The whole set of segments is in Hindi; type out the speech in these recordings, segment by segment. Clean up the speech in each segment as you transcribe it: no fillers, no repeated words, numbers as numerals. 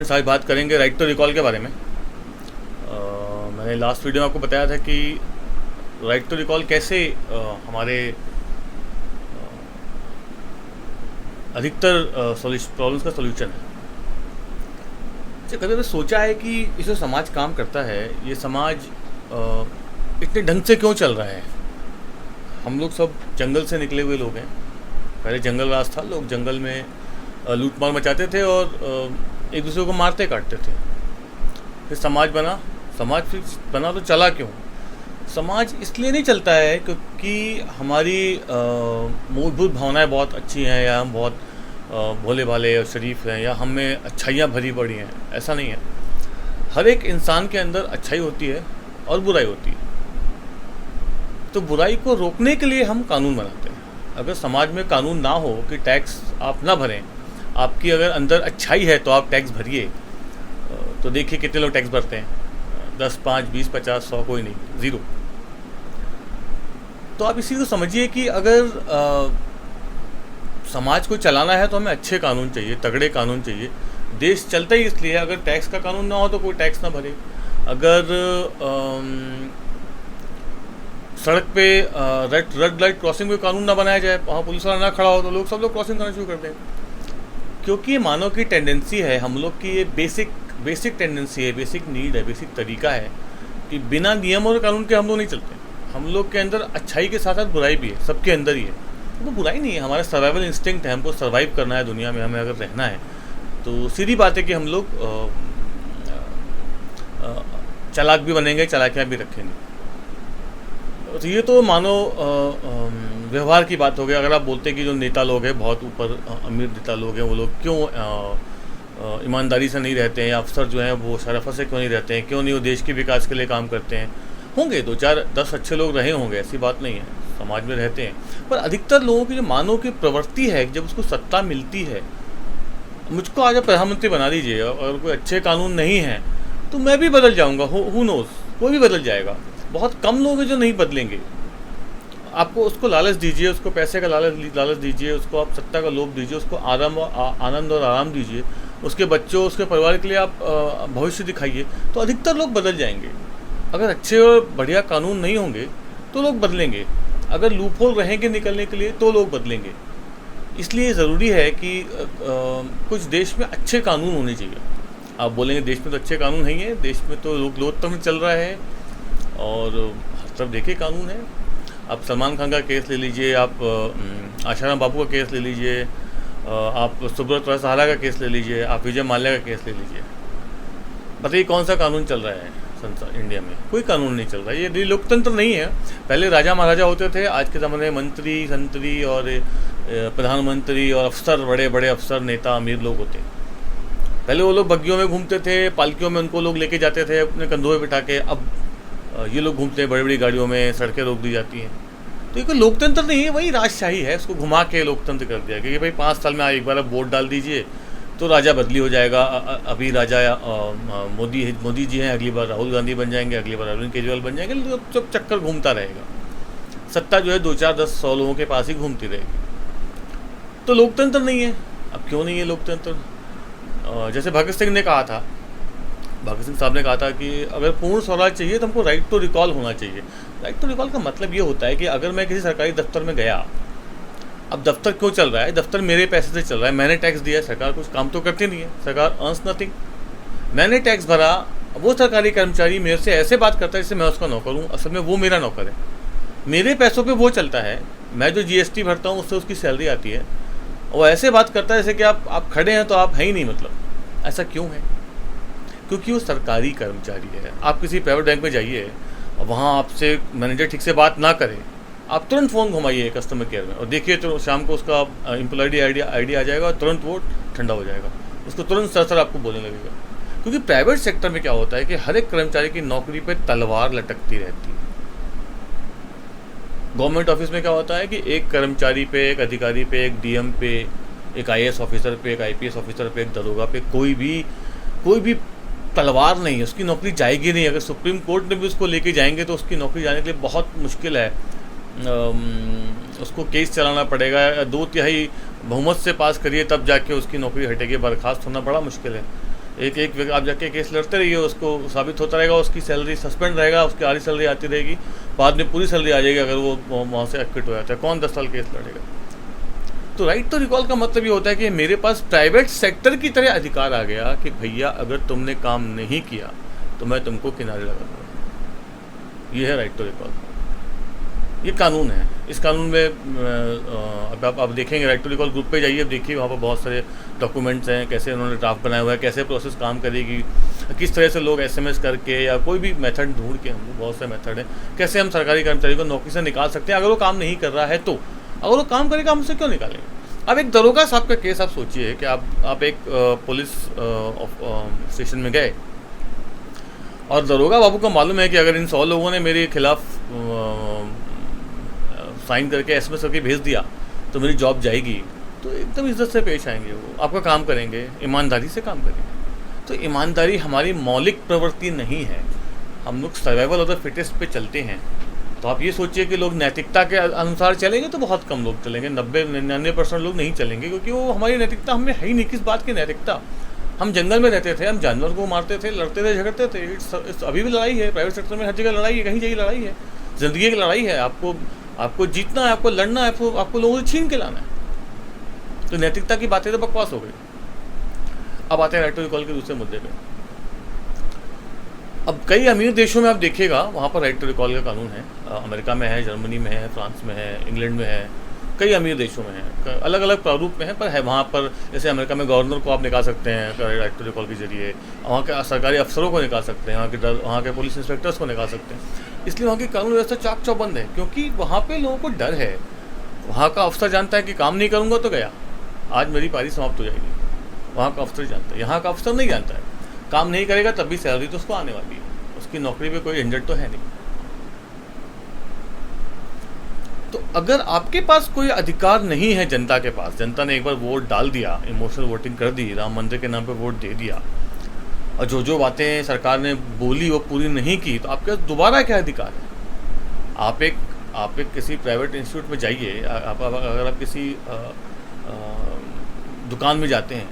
आज बात करेंगे राइट टू रिकॉल के बारे में। मैंने लास्ट वीडियो में आपको बताया था कि राइट टू रिकॉल कैसे हमारे अधिकतर प्रॉब्लम्स का सोल्यूशन है। कभी कभी सोचा है कि इसे समाज काम करता है, ये समाज इतने ढंग से क्यों चल रहा है। हम लोग सब जंगल से निकले हुए लोग हैं। पहले जंगल राज था, लोग जंगल में लूटमार मचाते थे और एक दूसरे को मारते काटते थे। फिर समाज बना। समाज फिर बना तो चला क्यों? समाज इसलिए नहीं चलता है क्योंकि हमारी मूलभूत भावनाएं बहुत अच्छी हैं, या हम बहुत भोले भाले और शरीफ हैं, या हम में अच्छाइयाँ भरी पड़ी हैं। ऐसा नहीं है। हर एक इंसान के अंदर अच्छाई होती है और बुराई होती है। तो बुराई को रोकने के लिए हम कानून बनाते हैं। अगर समाज में कानून ना हो कि टैक्स आप ना भरें, आपकी अगर अंदर अच्छाई है तो आप टैक्स भरिए। तो देखिए कितने लोग टैक्स भरते हैं, 10, 5, 20, 50, 100, कोई नहीं, ज़ीरो। तो आप इसी को समझिए कि अगर समाज को चलाना है तो हमें अच्छे कानून चाहिए, तगड़े कानून चाहिए। देश चलता ही इसलिए, अगर टैक्स का कानून ना हो तो कोई टैक्स ना भरे। अगर सड़क पे रेड लाइट क्रॉसिंग में कानून ना बनाया जाए, वहाँ पुलिस वाला ना खड़ा हो, तो सब लोग क्रॉसिंग करना शुरू कर दें। क्योंकि ये मानव की टेंडेंसी है, हम लोग की ये बेसिक टेंडेंसी है, बेसिक नीड है, बेसिक तरीका है कि बिना नियम और कानून के हम लोग नहीं चलते। हम लोग के अंदर अच्छाई के साथ साथ बुराई भी है, सबके अंदर ही है। तो बुराई नहीं है, हमारा सर्वाइवल इंस्टिंक्ट है। हमको सर्वाइव करना है दुनिया में, हमें अगर रहना है तो सीधी बात है कि हम लोग चालाक भी बनेंगे, चालाकियाँ भी रखेंगे। तो ये तो मानो व्यवहार की बात हो गई। अगर आप बोलते हैं कि जो नेता लोग हैं, बहुत ऊपर अमीर नेता लोग हैं, वो लोग क्यों ईमानदारी से नहीं रहते हैं, या अफसर जो हैं वो शराफत से क्यों नहीं रहते हैं, क्यों नहीं वो देश के विकास के लिए काम करते हैं। होंगे 2, 4, 10 अच्छे लोग रहे होंगे, ऐसी बात नहीं है, समाज में रहते हैं। पर अधिकतर लोगों की जो मानव की प्रवृत्ति है, जब उसको सत्ता मिलती है, मुझको आज प्रधानमंत्री बना दीजिए, और कोई अच्छे कानून नहीं हैं तो मैं भी बदल जाऊँगा। हु नोज़, कोई भी बदल जाएगा। बहुत कम लोग हैं जो नहीं बदलेंगे। आपको उसको लालच दीजिए, उसको पैसे का लालच दीजिए, उसको आप सत्ता का लोभ दीजिए, उसको आनंद और आराम दीजिए, उसके बच्चों, उसके परिवार के लिए आप भविष्य दिखाइए, तो अधिकतर लोग बदल जाएंगे। अगर अच्छे और बढ़िया कानून नहीं होंगे तो लोग बदलेंगे। अगर लूपहोल रहेंगे निकलने के लिए तो लोग बदलेंगे। इसलिए ज़रूरी है कि कुछ देश में अच्छे कानून होने चाहिए। आप बोलेंगे देश में तो अच्छे कानून नहीं है, देश में तो लोकतंत्र चल रहा है और हर तरफ देखिए कानून है। आप सलमान खान का केस ले लीजिए, आप आशाराम बापू का केस ले लीजिए, आप सुब्रत सहारा का केस ले लीजिए, आप विजय माल्या का केस ले लीजिए। बताइए कौन सा कानून चल रहा है संसार इंडिया में? कोई कानून नहीं चल रहा है। ये लोकतंत्र नहीं है। पहले राजा महाराजा होते थे, आज के ज़माने में मंत्री, संतरी और प्रधानमंत्री और अफसर, बड़े बड़े अफसर, नेता, अमीर लोग होते हैं। पहले वो लोग बग्गियों में घूमते थे, पालकियों में उनको लोग लेके जाते थे अपने कंधों में बिठा के। अब ये लोग घूमते हैं बड़ी बड़ी गाड़ियों में, सड़कें रोक दी जाती हैं। तो ये कोई लोकतंत्र नहीं है, वही राजशाही है। उसको घुमा के लोकतंत्र कर दिया कि भाई 5 साल में एक बार आप वोट डाल दीजिए तो राजा बदली हो जाएगा। अभी राजा मोदी जी हैं, अगली बार राहुल गांधी बन जाएंगे, अगली बार अरविंद केजरीवाल बन जाएंगे। तो सब चक्कर घूमता रहेगा। सत्ता जो है 2, 4, 10, 100 लोगों के पास ही घूमती रहेगी। तो लोकतंत्र नहीं है। अब क्यों नहीं है लोकतंत्र? जैसे भगत सिंह साहब ने कहा था कि अगर पूर्ण स्वराज चाहिए तो हमको राइट टू रिकॉल होना चाहिए। राइट टू रिकॉल का मतलब ये होता है कि अगर मैं किसी सरकारी दफ्तर में गया, अब दफ्तर क्यों चल रहा है? दफ्तर मेरे पैसे से चल रहा है, मैंने टैक्स दिया है, सरकार कुछ काम तो करती नहीं है, सरकार अर्न्स नथिंग। मैंने टैक्स भरा, वो सरकारी कर्मचारी मेरे से ऐसे बात करता है जैसे मैं उसका नौकर हूँ। असल में वो मेरा नौकर है, मेरे पैसों पर वो चलता है। मैं जो GST भरता हूँ उससे उसकी सैलरी आती है। वो ऐसे बात करता है जैसे कि आप खड़े हैं तो आप हैं ही नहीं। मतलब ऐसा क्यों है? क्योंकि वो सरकारी कर्मचारी है। आप किसी प्राइवेट बैंक में जाइए और वहाँ आपसे मैनेजर ठीक से बात ना करे, आप तुरंत फ़ोन घुमाइए कस्टमर केयर में और देखिए तो शाम को उसका एम्प्लॉय आईडी आ जाएगा और तुरंत वो ठंडा हो जाएगा। उसको तुरंत सर आपको बोलने लगेगा। क्योंकि प्राइवेट सेक्टर में क्या होता है कि हर एक कर्मचारी की नौकरी पर तलवार लटकती रहती है। गवर्नमेंट ऑफिस में क्या होता है कि एक कर्मचारी पे, एक अधिकारी पे, एक DM पे, एक IAS ऑफिसर पे, एक IPS ऑफिसर पे, एक दरोगा पे कोई भी तलवार नहीं है, उसकी नौकरी जाएगी नहीं। अगर सुप्रीम कोर्ट में भी उसको लेके जाएंगे तो उसकी नौकरी जाने के लिए बहुत मुश्किल है। उसको केस चलाना पड़ेगा, 2/3 बहुमत से पास करिए तब जाके उसकी नौकरी हटेगी। बर्खास्त होना बड़ा मुश्किल है। एक एक व्यक्ति आप जाके केस लड़ते रहिए, उसको साबित होता रहेगा, उसकी सैलरी सस्पेंड रहेगा, उसकी आधी सैलरी आती रहेगी, बाद में पूरी सैलरी आ जाएगी अगर वो वहाँ से एक्विट हो जाता है। कौन 10 साल केस लड़ेगा? तो राइट टू रिकॉल का मतलब ये होता है कि मेरे पास प्राइवेट सेक्टर की तरह अधिकार आ गया कि भैया अगर तुमने काम नहीं किया तो मैं तुमको किनारे लगा दूँगा। ये है राइट टू रिकॉल, ये कानून है। इस कानून में अब आप देखेंगे, राइट टू रिकॉल ग्रुप पे जाइए, देखिए वहाँ पर बहुत सारे डॉक्यूमेंट्स हैं, कैसे उन्होंने ड्राफ्ट बनाया हुआ है, कैसे प्रोसेस काम करेगी, किस तरह से लोग SMS करके या कोई भी मेथड ढूंढ के, हम बहुत सारे मेथड हैं, कैसे हम सरकारी कर्मचारी को नौकरी से निकाल सकते हैं अगर वो काम नहीं कर रहा है। तो अगर वो काम करेगा हमसे क्यों निकालेंगे? अब एक दरोगा साहब का केस आप सोचिए कि आप एक पुलिस स्टेशन में गए और दरोगा बाबू को मालूम है कि अगर इन 100 लोगों ने मेरे खिलाफ साइन करके SMS करके भेज दिया तो मेरी जॉब जाएगी, तो एकदम इज्जत से पेश आएंगे, वो आपका काम करेंगे, ईमानदारी से काम करेंगे। तो ईमानदारी हमारी मौलिक प्रवृत्ति नहीं है, हम लोग सर्वाइवल ऑफ द फिटेस्ट पे चलते हैं। तो आप ये सोचिए कि लोग नैतिकता के अनुसार चलेंगे तो बहुत कम लोग चलेंगे, 90-99% लोग नहीं चलेंगे, क्योंकि वो हमारी नैतिकता हमें है ही नहीं। किस बात की नैतिकता? हम जंगल में रहते थे, हम जानवर को मारते थे, लड़ते थे, झगड़ते थे। अभी भी लड़ाई है, प्राइवेट सेक्टर में हर जगह लड़ाई है, कहीं जगह लड़ाई है, ज़िंदगी की लड़ाई है। आपको जीतना है, आपको लड़ना है, आपको लोगों से छीन के लाना है। तो नैतिकता की बातें तो बकवास हो गई। अब आते हैं राइट टू रिकॉल के दूसरे मुद्दे पे। अब कई अमीर देशों में आप देखिएगा वहाँ पर राइट टू रिकॉल का कानून है। अमेरिका में है, जर्मनी में है, फ्रांस में है, इंग्लैंड में है, कई अमीर देशों में है, अलग अलग प्रारूप में है, पर है वहाँ पर। जैसे अमेरिका में गवर्नर को आप निकाल सकते हैं राइट टू रिकॉल के जरिए, वहाँ के सरकारी अफसरों को निकाल सकते हैं, वहाँ के पुलिस इंस्पेक्टर्स को निकाल सकते हैं। इसलिए वहाँ की कानून व्यवस्था चाक चौबंद है, क्योंकि वहाँ पे लोगों को डर है। वहाँ का अफसर जानता है कि काम नहीं करूँगा तो गया, आज मेरी पारी समाप्त हो जाएगी। वहाँ का अफसर जानता है, यहाँ का अफसर नहीं जानता है। काम नहीं करेगा तब भी सैलरी तो उसको आने वाली है, उसकी नौकरी पे कोई झंझट तो है नहीं। तो अगर आपके पास कोई अधिकार नहीं है जनता के पास, जनता ने एक बार वोट डाल दिया, इमोशनल वोटिंग कर दी, राम मंदिर के नाम पे वोट दे दिया, और जो बातें सरकार ने बोली वो पूरी नहीं की, तो आपके पास दोबारा क्या अधिकार है? आप एक किसी प्राइवेट इंस्टीट्यूट में जाइए, अगर आप किसी दुकान में जाते हैं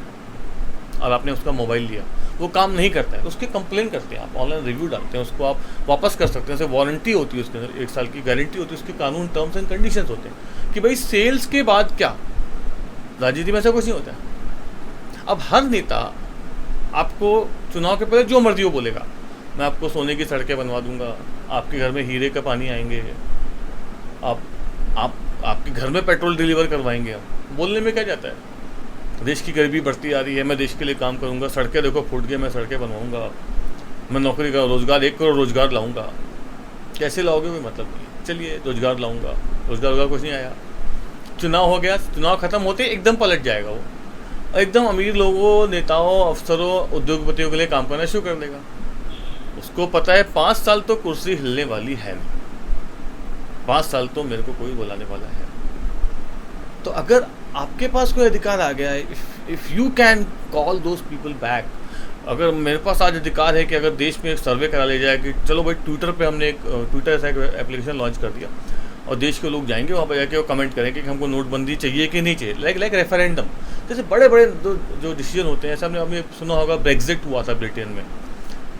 और आपने उसका मोबाइल लिया, वो काम नहीं करता है तो उसके कंप्लेन करते हैं, आप ऑनलाइन रिव्यू डालते हैं, उसको आप वापस कर सकते हैं। जैसे वारंटी होती है, उसके अंदर 1 साल की गारंटी होती है, उसके कानून, टर्म्स एंड कंडीशंस होते हैं कि भाई सेल्स के बाद क्या। राजनीति में ऐसा कुछ नहीं होता है। अब हर नेता आपको चुनाव के पहले जो मर्जी वो बोलेगा, मैं आपको सोने की सड़कें बनवा दूंगा, आपके घर में हीरे का पानी आएंगे, आपके घर में पेट्रोल डिलीवर करवाएंगे। हम बोलने में क्या जाता है? देश की गरीबी बढ़ती आ रही है, मैं देश के लिए काम करूंगा, सड़कें देखो फूट गए, मैं सड़कें बनवाऊंगा, मैं नौकरी का रोज़गार 1 करोड़ रोज़गार लाऊंगा। कैसे लाओगे? कोई मतलब नहीं। चलिए रोज़गार लाऊंगा, रोज़गार कुछ नहीं आया, चुनाव हो गया, चुनाव ख़त्म होते एकदम पलट जाएगा वो, एकदम अमीर लोगों, नेताओं, अफसरों, उद्योगपतियों के लिए काम करना शुरू कर देगा। उसको पता है 5 साल तो कुर्सी हिलने वाली है नहीं, 5 साल तो मेरे को कोई बुलाने वाला है। तो अगर आपके पास कोई अधिकार आ गया है, if you can call those people back, अगर मेरे पास आज अधिकार है कि अगर देश में एक सर्वे करा लिया जाए कि चलो भाई ट्विटर पे हमने एक ट्विटर ऐसा एक एप्लीकेशन लॉन्च कर दिया और देश के लोग जाएंगे वहाँ पर जाके वो कमेंट करेंगे कि हमको नोटबंदी चाहिए कि नहीं चाहिए, लाइक रेफरेंडम। जैसे बड़े बड़े जो डिसीजन होते हैं, ऐसा हमने सुना होगा, ब्रेक्जिट हुआ था ब्रिटेन में।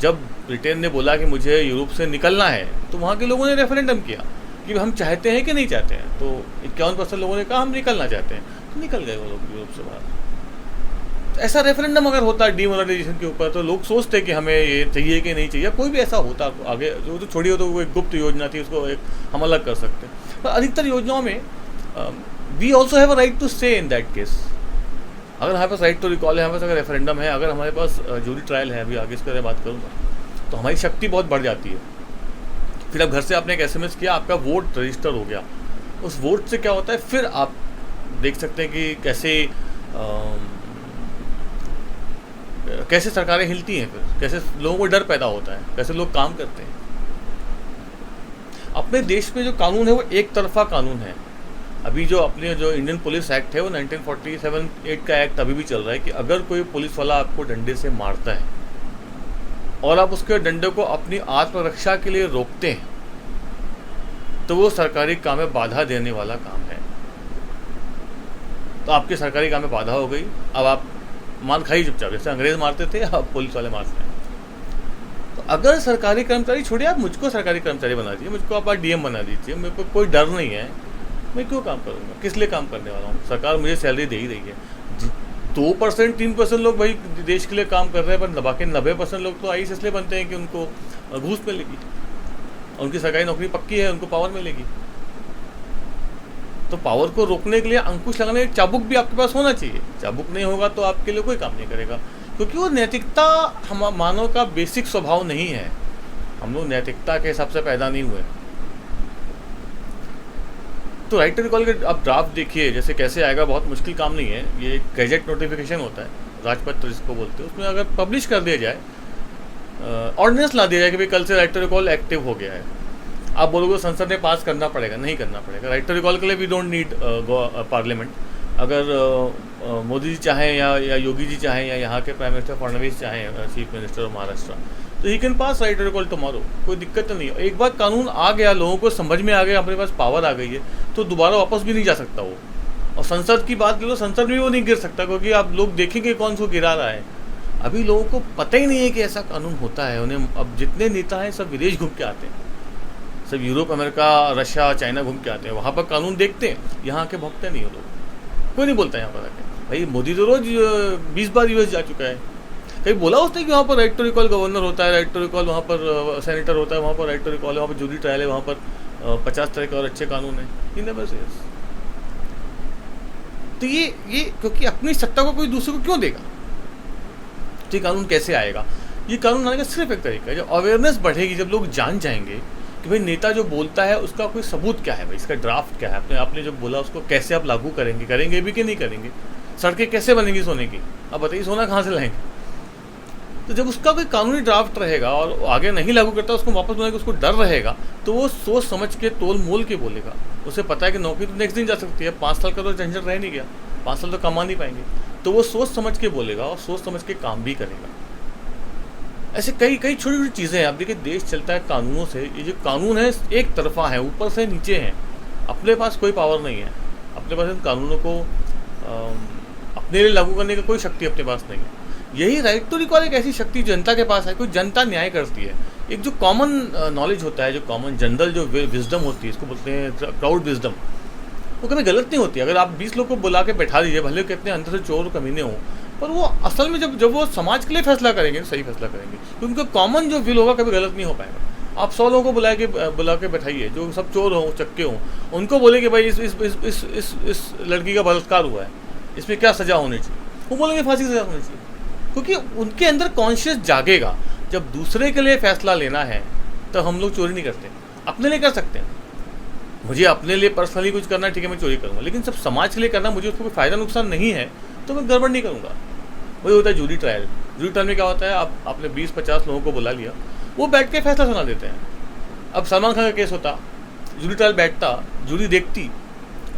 जब ब्रिटेन ने बोला कि मुझे यूरोप से निकलना है तो वहाँ के लोगों ने रेफरेंडम किया कि हम चाहते हैं कि नहीं चाहते हैं। तो 51% लोगों ने कहा हम निकलना चाहते हैं, तो निकल गए वो लोग यूरोप से बाहर। तो ऐसा रेफरेंडम अगर होता है डीमोनेटाइजेशन के ऊपर, तो लोग सोचते कि हमें ये चाहिए कि नहीं चाहिए। कोई भी ऐसा होता आगे, जो तो छोड़ी हो तो वो एक गुप्त योजना थी, उसको एक हम अलग कर सकते हैं। पर अधिकतर योजनाओं में we also have a right to say in that case. अगर हमारे पास राइट टू रिकॉल है, हमारे पास अगर रेफरेंडम है, अगर हमारे पास जूरी ट्रायल है, अभी आगे इस पर बात करूँगा, तो हमारी शक्ति बहुत बढ़ जाती है। फिर अब घर से आपने एक SMS किया, आपका वोट रजिस्टर हो गया, उस वोट से क्या होता है, फिर आप देख सकते हैं कि कैसे सरकारें हिलती हैं, फिर कैसे लोगों को डर पैदा होता है, कैसे लोग काम करते हैं। अपने देश में जो कानून है वो एक तरफा कानून है। अभी जो इंडियन पुलिस एक्ट है वो 1947-8 का एक्ट अभी भी चल रहा है कि अगर कोई पुलिस वाला आपको डंडे से मारता है और आप उसके डंडे को अपनी आत्मरक्षा के लिए रोकते हैं, तो वो सरकारी काम में बाधा देने वाला काम है। तो आपके सरकारी काम में बाधा हो गई, अब आप मार खाई चुपचाप, जैसे अंग्रेज मारते थे अब पुलिस वाले मारते हैं। तो अगर सरकारी कर्मचारी, छोड़िए आप मुझको सरकारी कर्मचारी बना दीजिए, मुझको आप डीएम बना दीजिए, मेरे को कोई डर नहीं है, मैं क्यों काम करूँगा, किस लिए काम करने वाला हूँ, सरकार मुझे सैलरी दे ही रही है। 2% 3% लोग भाई देश के लिए काम कर रहे हैं, पर बाकी 90% लोग तो आईएएस इसलिए बनते हैं कि उनको घूस मिलेगी, उनकी सरकारी नौकरी पक्की है, उनको पावर मिलेगी। तो पावर को रोकने के लिए अंकुश लगाने का चाबुक भी आपके पास होना चाहिए। चाबुक नहीं होगा तो आपके लिए कोई काम नहीं करेगा, क्योंकि वो नैतिकता हम मानव का बेसिक स्वभाव नहीं है। हम लोग नैतिकता के हिसाब से पैदा नहीं हुए। तो राइट टू रिकॉल के आप ड्राफ्ट देखिए, जैसे कैसे आएगा, बहुत मुश्किल काम नहीं है। ये गैजेट नोटिफिकेशन होता है, राजपत्र जिसको बोलते हैं, उसमें अगर पब्लिश कर दिया जाए, ऑर्डिनेंस ला दिया जाए कि भाई कल से राइट टू रिकॉल एक्टिव हो गया है। आप बोलोगे संसद ने पास करना पड़ेगा, नहीं करना पड़ेगा। राइट टू रिकॉल के लिए वी डोंट नीड पार्लियामेंट। अगर मोदी जी चाहें या योगी जी चाहें या यहाँ के प्राइम मिनिस्टर फडणवीस चाहें, चीफ मिनिस्टर ऑफ महाराष्ट्र, तो he can pass right to recall tomorrow, कोई दिक्कत नहीं है। एक बार कानून आ गया, लोगों को समझ में आ गया, अपने पास पावर आ गई है, तो दोबारा वापस भी नहीं जा सकता वो। और संसद की बात करो, संसद में वो नहीं गिर सकता, क्योंकि आप लोग देखेंगे कौन सा गिरा रहा है। अभी लोगों को पता ही नहीं है कि ऐसा कानून होता है। उन्हें अब जितने नेता हैं सब विदेश घूम के आते हैं, सब यूरोप, अमेरिका, रशिया, चाइना घूम के आते हैं, वहाँ पर कानून देखते हैं, यहाँ के भोगते नहीं हो लोग, कोई नहीं बोलता यहाँ पर आके। भाई मोदी तो रोज 20 बार यूएस जा चुका है, कहीं बोला उसने कि वहाँ पर राइट टू रिकॉल गवर्नर होता है, राइट टू रिकॉल वहाँ पर सेनेटर होता है, वहाँ पर राइट टू रिकॉल है, वहाँ पर जूरी ट्रायल है, वहाँ पर 50 तरह के और अच्छे कानून हैं। इन नेवर सेज। तो ये क्योंकि अपनी सत्ता को कोई दूसरे को क्यों देगा, तो ये कानून कैसे आएगा? ये कानून आने का सिर्फ एक तरीका है, जब अवेयरनेस बढ़ेगी, जब लोग जान जाएंगे कि भाई नेता जो बोलता है उसका कोई सबूत क्या है, भाई इसका ड्राफ्ट क्या है, आपने जो बोला उसको कैसे आप लागू करेंगे भी कि नहीं करेंगे, सड़कें कैसे बनेंगी सोने की, अब बताइए सोना कहाँ से लाएंगे? तो जब उसका कोई कानूनी ड्राफ्ट रहेगा और आगे नहीं लागू करता, उसको वापस बोलने का उसको डर रहेगा, तो वो सोच समझ के तोल मोल के बोलेगा। उसे पता है कि नौकरी तो नेक्स्ट दिन जा सकती है, 5 साल का तो झंझट रह नहीं गया, 5 साल तो कमा नहीं पाएंगे, तो वो सोच समझ के बोलेगा और सोच समझ के काम भी करेगा। ऐसे कई छोटी छोटी चीज़ें हैं। आप देखिए देश चलता है कानूनों से। ये जो कानून है एक तरफा है, ऊपर से नीचे हैं, अपने पास कोई पावर नहीं है, अपने पास इन कानूनों को अपने लिए लागू करने का कोई शक्ति अपने पास नहीं है। यही राइट टू रिकॉल एक ऐसी शक्ति जनता के पास है, कोई जनता न्याय करती है। एक जो कॉमन नॉलेज होता है, जो कॉमन जनरल जो विजडम होती है, इसको बोलते हैं क्राउड विजडम, वो कभी गलत नहीं होती। अगर आप 20 लोग को बुला के बैठा दीजिए, भले कितने अंदर से चोर कमीने हों, पर वो असल में जब वो समाज के लिए फैसला करेंगे, सही फैसला करेंगे, क्योंकि उनका कॉमन जो विल होगा कभी गलत नहीं हो पाएगा। आप 100 लोगों को बुला के बैठाइए जो सब चोर हों, चक्के हों, उनको बोले कि भाई इस लड़की का बलात्कार हुआ है, इसमें क्या सज़ा होनी चाहिए, वो बोलेंगे फांसी की सज़ा होनी चाहिए, क्योंकि उनके अंदर कॉन्शियस जागेगा। जब दूसरे के लिए फैसला लेना है तो हम लोग चोरी नहीं करते, अपने लिए कर सकते हैं। मुझे अपने लिए पर्सनली कुछ करना है, ठीक है मैं चोरी करूँगा, लेकिन सब समाज के लिए करना, मुझे उसको कोई फ़ायदा नुकसान नहीं है तो मैं गड़बड़ नहीं करूँगा। वही होता है जूरी ट्रायल। जूरी ट्रायल में क्या होता है, आपने 20-50 लोगों को बुला लिया, वो बैठ के फैसला सुना देते हैं। अब सलमान खान का केस होता, जूरी ट्रायल बैठता, जूरी देखती,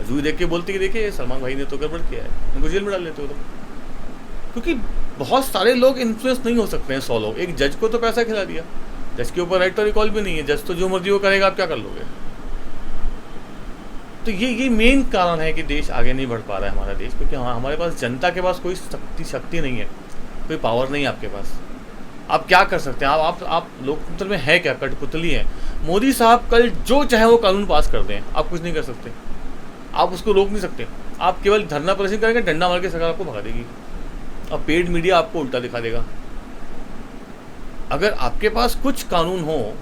जूरी देख के बोलती कि देखिए सलमान भाई ने तो गड़बड़ किया है, उनको जेल में डाल लेते हो लोग। क्योंकि बहुत सारे लोग इन्फ्लुएंस नहीं हो सकते हैं, 100 लोग। एक जज को तो पैसा खिला दिया, जज के ऊपर राइट टू रिकॉल भी नहीं है, जज तो जो मर्जी वो करेगा, आप क्या कर लोगे? तो ये मेन कारण है कि देश आगे नहीं बढ़ पा रहा है हमारा देश, क्योंकि हमारे पास जनता के पास कोई शक्ति नहीं है, कोई पावर नहीं है आपके पास। आप क्या कर सकते हैं? आप लोकतंत्र में है क्या? कठपुतली है। मोदी साहब कल जो चाहे वो कानून पास कर दें, आप कुछ नहीं कर सकते, आप उसको रोक नहीं सकते। आप केवल धरना प्रदर्शन करेंगे, डंडा मार के सरकार आपको भगा देगी और पेड मीडिया आपको उल्टा दिखा देगा। अगर आपके पास कुछ कानून हो,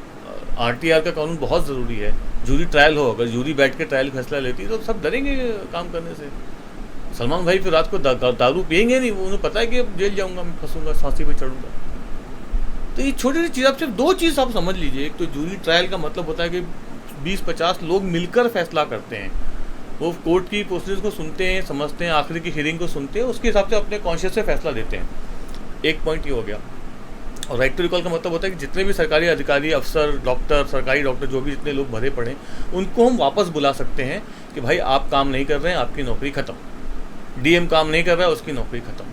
आरटीआर का कानून बहुत ज़रूरी है, जूरी ट्रायल हो, अगर जूरी बैठ के ट्रायल फैसला लेती तो सब डरेंगे काम करने से। सलमान भाई फिर रात को दारू पियेंगे नहीं, उन्हें पता है कि अब जेल जाऊंगा, मैं फंसूंगा, फांसी पे चढ़ूंगा। तो ये छोटी छोटी चीज़, आप सिर्फ 2 चीज़ आप समझ लीजिए। एक तो जूरी ट्रायल का मतलब होता है कि 20-50 लोग मिलकर फैसला करते हैं, वो कोर्ट की प्रोसीजर को सुनते हैं, समझते हैं, आखिरी की हियरिंग को सुनते हैं, उसके हिसाब से अपने कॉन्शियस से फैसला देते हैं। एक पॉइंट ये हो गया। और राइट टू रिकॉल का मतलब होता है कि जितने भी सरकारी अधिकारी, अफसर, डॉक्टर, सरकारी डॉक्टर, जो भी जितने लोग भरे पड़े, उनको हम वापस बुला सकते हैं कि भाई आप काम नहीं कर रहे हैं, आपकी नौकरी खत्म। डीएम काम नहीं कर रहा है, उसकी नौकरी खत्म।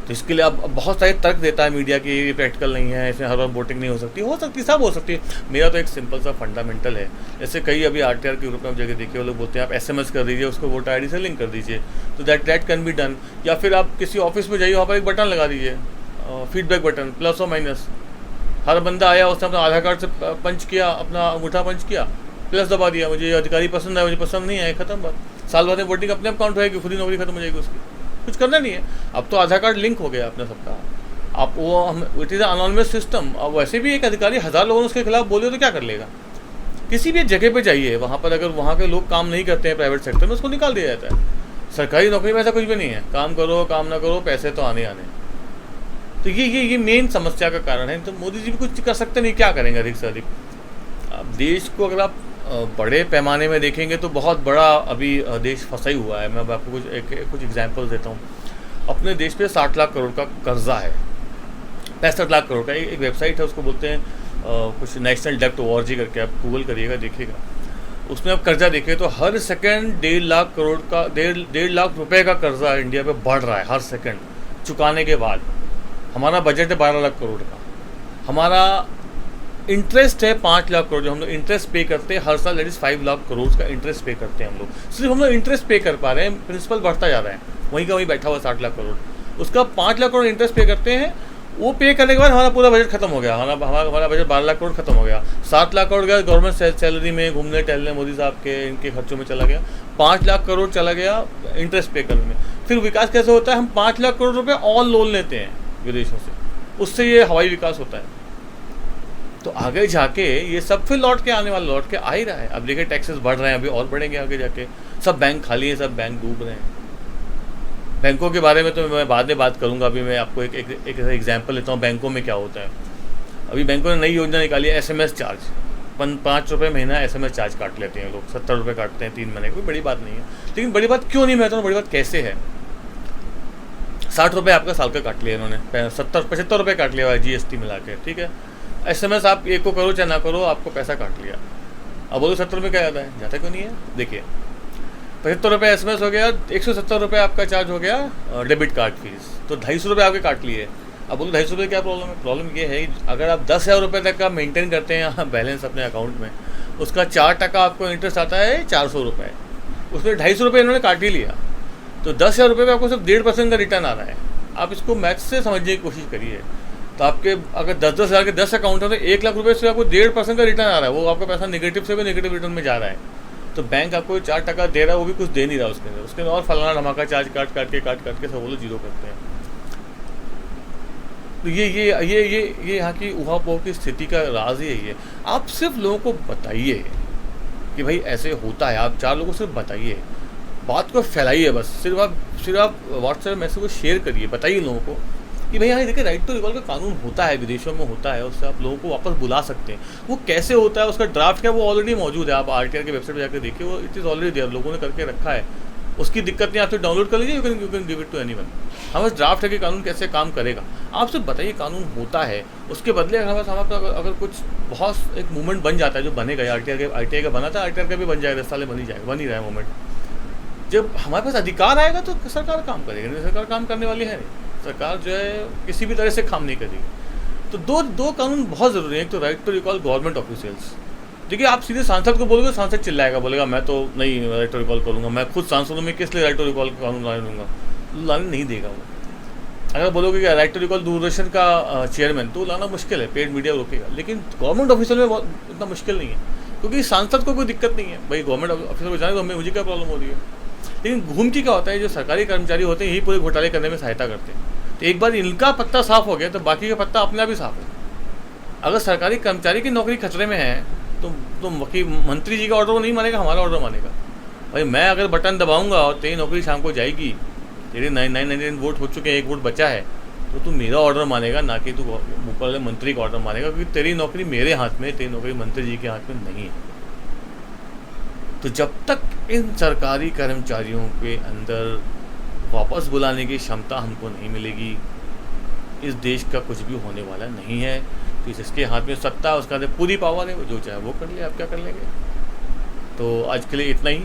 तो इसके लिए अब बहुत सारे तर्क देता है मीडिया कि ये प्रैक्टिकल नहीं है, इसमें हर बार वोटिंग नहीं हो सकती सब हो सकती है। मेरा तो एक सिंपल सा फंडामेंटल है, जैसे कई अभी आरटीआर के ग्रुप में जगह देखिए वो लोग बोलते हैं आप एसएमएस कर दीजिए, उसको वोटर आईडी से लिंक कर दीजिए, तो दैट कैन बी डन। या फिर आप किसी ऑफिस में जाइए, वहाँ पर एक बटन लगा दीजिए, फीडबैक बटन, प्लस और माइनस। हर बंदा आया, उसने अपना आधार कार्ड से पंच किया, अपना अंगूठा पंच किया, प्लस दबा दिया, मुझे अधिकारी पसंद आया, मुझे पसंद नहीं आया, खत्म बात। साल भर में वोटिंग अपने आप काउंट होएगी, खुद ही नौकरी खत्म हो जाएगी उसकी, कुछ करना नहीं है। अब तो आधार कार्ड लिंक हो गया अपना सबका, आप वो हम इट इज़ अनोनिमस सिस्टम। अब वैसे भी एक अधिकारी 1000 लोगों ने उसके खिलाफ बोले तो क्या कर लेगा। किसी भी जगह पे जाइए, वहाँ पर अगर वहाँ के लोग काम नहीं करते हैं प्राइवेट सेक्टर में, उसको निकाल दिया जाता है। सरकारी नौकरी में ऐसा कुछ भी नहीं है, काम करो काम ना करो, पैसे तो आने आने। तो ये मेन समस्या का कारण है। तो मोदी जी भी कुछ कर सकते नहीं, क्या करेंगे अधिक से अधिक। अब देश को अगर आप बड़े पैमाने में देखेंगे तो बहुत बड़ा अभी देश फंसा ही हुआ है। मैं आपको कुछ एग्जांपल देता हूँ। अपने देश पे 60 लाख करोड़ का कर्जा है, 65 लाख करोड़ का। एक वेबसाइट है, उसको बोलते हैं कुछ नेशनल डेब्ट ORG करके, आप गूगल करिएगा देखिएगा। उसमें आप कर्जा देखिए तो हर सेकंड 1.5 लाख करोड़ का 1.5 लाख रुपए का कर्जा इंडिया पे बढ़ रहा है हर सेकंड चुकाने के बाद। हमारा बजट है 12 लाख करोड़ का, हमारा इंटरेस्ट है 5 लाख करोड़, जो हम लोग इंटरेस्ट पे करते हैं हर साल, दैट इज 5 लाख करोड़ का इंटरेस्ट पे करते हैं हम लोग। सिर्फ हम लोग इंटरेस्ट पे कर पा रहे हैं, प्रिंसिपल बढ़ता जा रहा है, वहीं का वहीं बैठा हुआ 60 लाख करोड़। उसका 5 लाख करोड़ इंटरेस्ट पे करते हैं, वो पे करने के बाद हमारा पूरा बजट खत्म हो गया, हमारा बजट 12 लाख करोड़ खत्म हो गया। 7 लाख करोड़ गया गवर्नमेंट सैलरी में, घूमने टहलने मोदी साहब के इनके खर्चों में चला गया। 5 लाख करोड़ चला गया इंटरेस्ट पे करने में। फिर विकास कैसे होता है, हम 5 लाख करोड़ रुपये और लोन लेते हैं विदेशों से, उससे ये हवाई विकास होता है। तो आगे जाके ये सब फिर लौट के आने वाला, लौट के आ ही रहा है। अब देखिए टैक्सेस बढ़ रहे हैं, अभी और बढ़ेंगे आगे जाके। सब बैंक खाली है, सब बैंक डूब रहे हैं। बैंकों के बारे में तो मैं बाद में बात करूंगा। अभी मैं आपको एक एग्जांपल लेता हूँ बैंकों में क्या होता है। अभी बैंकों ने नई योजना निकाली है, SMS चार्ज। 5 रुपये महीना SMS चार्ज काट लेते हैं लोग, 70 रुपये काटते हैं 3 महीने। कोई बड़ी बात नहीं है, लेकिन बड़ी बात क्यों नहीं, मैं तो बड़ी बात कैसे है। 60 रुपये आपका साल का काट लिया इन्होंने, 75 रुपये काट लिया GST मिला के, ठीक है। SMS आप एक को करो चाहे ना करो, आपको पैसा काट लिया। अब बोलो 70 रुपये क्या जाता है, जाता क्यों नहीं है। देखिए 75 रुपये SMS हो गया, 170 रुपये आपका चार्ज हो गया डेबिट कार्ड फीस, तो 250 रुपये आपके काट लिए। अब बोलो 250 रुपये क्या प्रॉब्लम है। प्रॉब्लम ये है अगर आप 10,000 रुपये तक का मेंटेन करते हैं बैलेंस अपने अकाउंट में, उसका 4% आपको इंटरेस्ट आता है 400 रुपये, उसमें 250 रुपये इन्होंने काट ही लिया, तो 10,000 रुपये में आपको सिर्फ 1.5% का रिटर्न आ रहा है। आप इसको मैथ्स से समझने की कोशिश करिए। तो आपके अगर 10-10 हज़ार के 10 अकाउंट है तो 1 लाख रुपये से आपको 1.5% का रिटर्न आ रहा है। वो आपका पैसा नेगेटिव से भी नेगेटिव रिटर्न में जा रहा है। तो बैंक आपको 4% दे रहा है, वो भी कुछ दे नहीं रहा उसके अंदर। उसके अंदर और फलाना धमाका चार्ज काट के सब वो लोग जीरो करते हैं। तो ये यहाँ की उहापोह की स्थिति का राज ही यही है। आप सिर्फ लोगों को बताइए कि भाई ऐसे होता है, आप 4 लोगों को सिर्फ बताइए, बात को फैलाइए बस। सिर्फ आप व्हाट्सएप मैसेज को शेयर करिए, बताइए लोगों को कि भाई यहाँ देखिए राइट टू रिकॉल का कानून होता है, विदेशों में होता है, उससे आप लोगों को वापस बुला सकते हैं। वो कैसे होता है, उसका ड्राफ्ट क्या, वो ऑलरेडी मौजूद है। आप RTR के वेबसाइट पर जाकर देखिए, वो इट इज़ ऑलरेडी देयर, लोगों ने करके रखा है। उसकी दिक्कत नहीं, आप तो डाउनलोड कर लीजिए, you can give it to anyone. हमें ड्राफ्ट है कि कानून कैसे काम करेगा, आप सिर्फ बताइए कानून होता है। उसके बदले अगर कुछ बहुत एक मूवमेंट बन जाता है, जो बनेगा RTI का बना था, RTR का भी बन जाएगा, 10 साल बन ही रहा है मूवमेंट। जब हमारे पास अधिकार आएगा तो सरकार काम करेगी, नहीं सरकार काम करने वाली है नहीं। सरकार जो है किसी भी तरह से काम नहीं करेगी। तो दो कानून बहुत ज़रूरी है। एक तो right to recall government officials. देखिए आप सीधे सांसद को बोलोगे, सांसद चिल्लाएगा, बोलेगा मैं तो नहीं राइट टू रिकॉल करूँगा, मैं खुद सांसद हूँ, मैं किस लिए राइट टू रिकॉल कानून लाने दूंगा, लाने नहीं देगा वो। अगर बोलोगे कि राइट टू रिकॉल दूरदर्शन का चेयरमैन, तो लाना मुश्किल है, पेड मीडिया रोकेगा। लेकिन गवर्नमेंट ऑफिशियल में बहुत इतना मुश्किल नहीं है, क्योंकि सांसद को कोई दिक्कत नहीं है। भाई गवर्नमेंट ऑफिसर को जाने तो मुझे क्या प्रॉब्लम हो रही है। लेकिन घूम के क्या होता है, जो सरकारी कर्मचारी होते हैं यही पूरे घोटाले करने में सहायता करते हैं। तो एक बार इनका पत्ता साफ हो गया तो बाकी का पत्ता अपने आप ही साफ है। अगर सरकारी कर्मचारी की नौकरी खतरे में है तो वकील मंत्री जी का ऑर्डर नहीं मानेगा, हमारा ऑर्डर मानेगा। भाई मैं अगर बटन दबाऊंगा और तेरी नौकरी शाम को जाएगी, तेरे 999 वोट हो चुके हैं, 1 वोट बचा है, तो तू मेरा ऑर्डर मानेगा, ना कि तू ऊपर वाले मंत्री का ऑर्डर मानेगा, क्योंकि तेरी नौकरी मेरे हाथ में, तेरी नौकरी मंत्री जी के हाथ में नहीं है। तो जब तक इन सरकारी कर्मचारियों के अंदर वापस बुलाने की क्षमता हमको नहीं मिलेगी, इस देश का कुछ भी होने वाला नहीं है। तो जिसके हाथ में सत्ता है, उसका पूरी पावर है, वो जो चाहे वो कर ले, आप क्या कर लेंगे। तो आज के लिए इतना ही,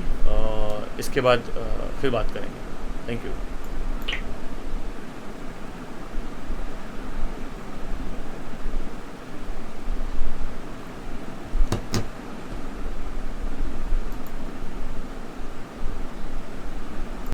इसके बाद फिर बात करेंगे। Thank you.